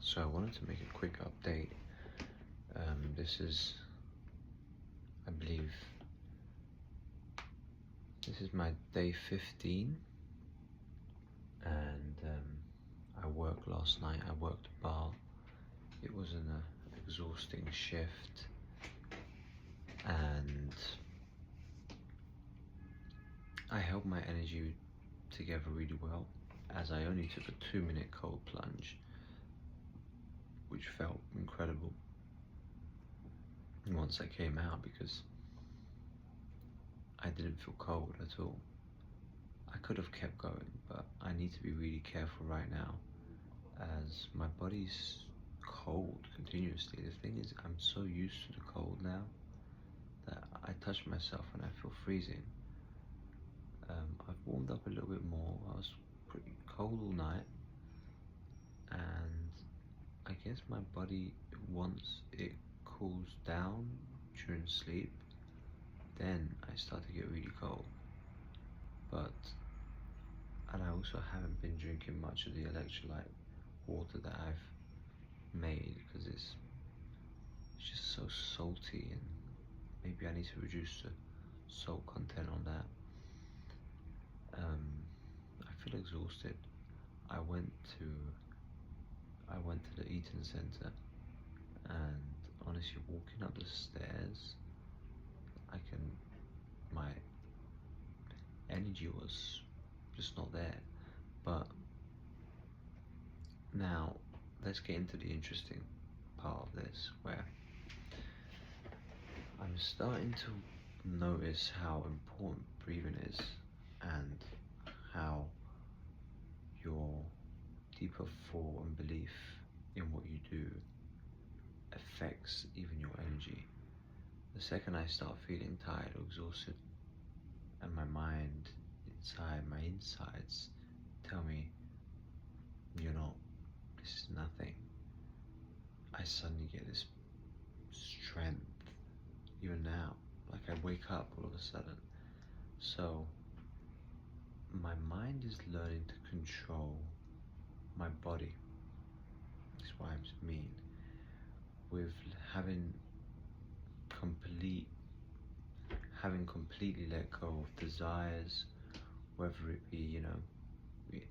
So I wanted to make a quick update. This is, I believe, this is my day 15, and I worked last night. I worked a bar. It was an exhausting shift, and I held my energy together really well, as I only took a 2-minute cold plunge, which felt incredible once I came out, because I didn't feel cold at all. I could have kept going, but I need to be really careful right now, as my body's cold continuously. The thing is, I'm so used to the cold now that I touch myself and I feel freezing. I've warmed up a little bit more. I was pretty cold all night, and I guess my body, once it cools down during sleep, then I start to get really cold. And I also haven't been drinking much of the electrolyte water that I've made, because it's just so salty, and maybe I need to reduce the salt content on that. I feel exhausted. I went to the Eaton Centre, and honestly, walking up the stairs, my energy was just not there. But now, let's get into the interesting part of this, where I'm starting to notice how important breathing is, and how your deeper thought and belief in what you do affects even your energy. The second I start feeling tired or exhausted, and my mind my insides tell me, you're not, this is nothing, I suddenly get this strength, even now. Like, I wake up all of a sudden. So my mind is learning to control my body. That's what I mean with having completely let go of desires, whether it be,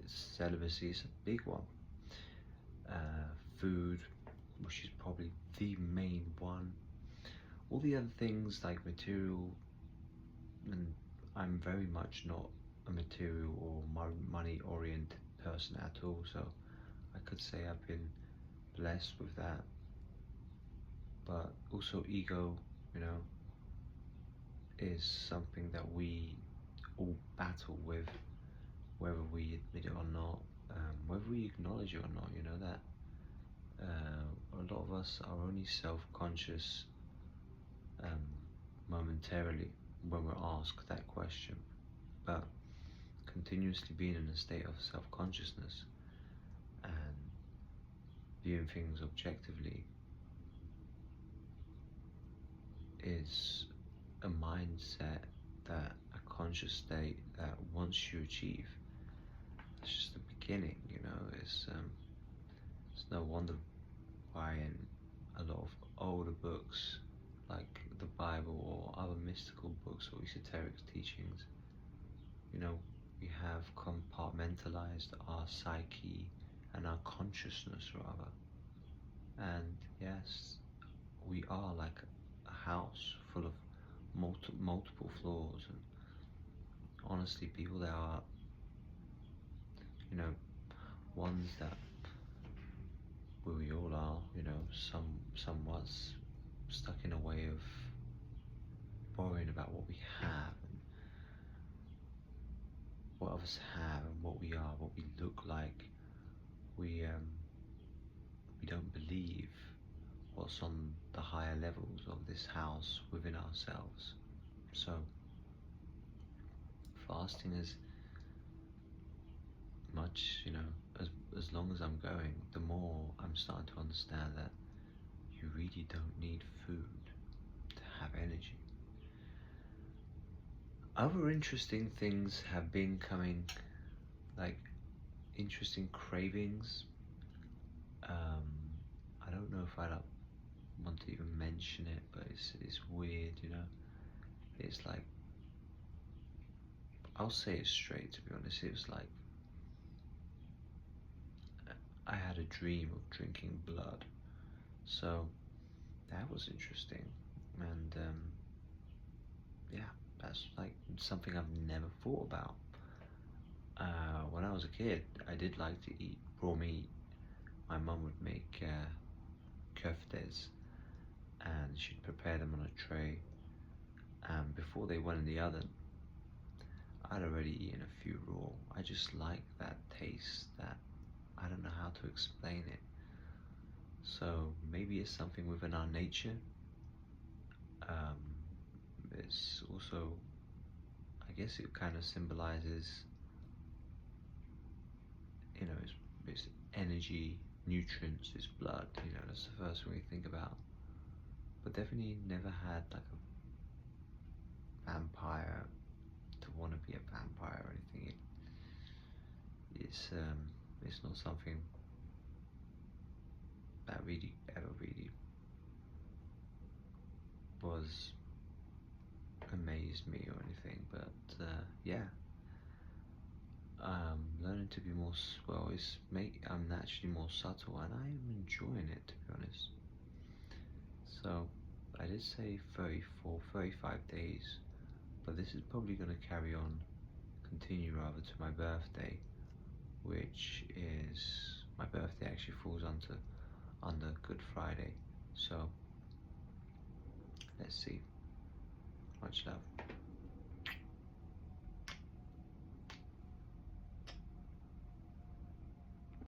celibacy is a big one, food, which is probably the main one, all the other things like material, and I'm very much not a material or money oriented person at all, so I could say I've been blessed with that. But also ego, is something that we all battle with, whether we admit it or not, whether we acknowledge it or not. You know that a lot of us are only self-conscious momentarily when we're asked that question, but continuously being in a state of self-consciousness and viewing things objectively is a mindset, that a conscious state that once you achieve, it's just the beginning. It's no wonder why in a lot of older books like the Bible or other mystical books or esoteric teachings, we have compartmentalized our psyche and our consciousness rather. And yes, we are like a house full of multiple floors, and honestly, people that are, ones that, where we all are, somewhat stuck in a way of worrying about what we have and what others have and what we are, what we look like. We don't believe what's on the higher levels of this house within ourselves. So fasting is much, as long as I'm going, the more I'm starting to understand that you really don't need food to have energy. Other interesting things have been coming, like interesting cravings. to even mention it, but it's weird, you know. It's like, I'll say it straight, to be honest. It was like I had a dream of drinking blood, so that was interesting. And yeah, that's like something I've never thought about. When I was a kid, I did like to eat raw meat. My mum would make koftas, and she'd prepare them on a tray. And before they went in the oven, I'd already eaten a few raw. I just like that taste. That I don't know how to explain it. So maybe it's something within our nature. Um, it's also, I guess, it kind of symbolizes, it's energy, nutrients, it's blood. That's the first thing we think about. But definitely never had like a vampire to want to be a vampire or anything. It's not something that really ever really was amazed me or anything. But yeah, learning to be more I'm naturally more subtle, and I am enjoying it, to be honest. So I did say 34, 35 days, but this is probably going to continue rather, to my birthday, which is, my birthday actually falls under Good Friday. So let's see. Much love.